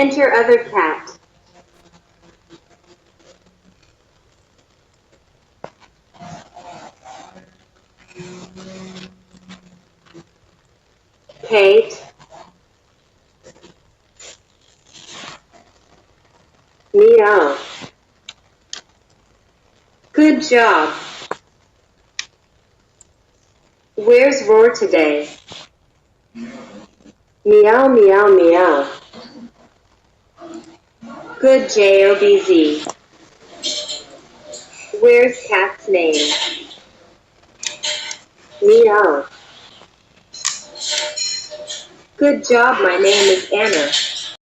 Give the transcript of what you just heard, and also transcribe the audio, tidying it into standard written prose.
Enter other cat. Kate. Meow. Good job. Where's Roar today? Meow, meow, meow. Good JOBZ. Where's Cat's name? Meow. Good job, my name is Anna.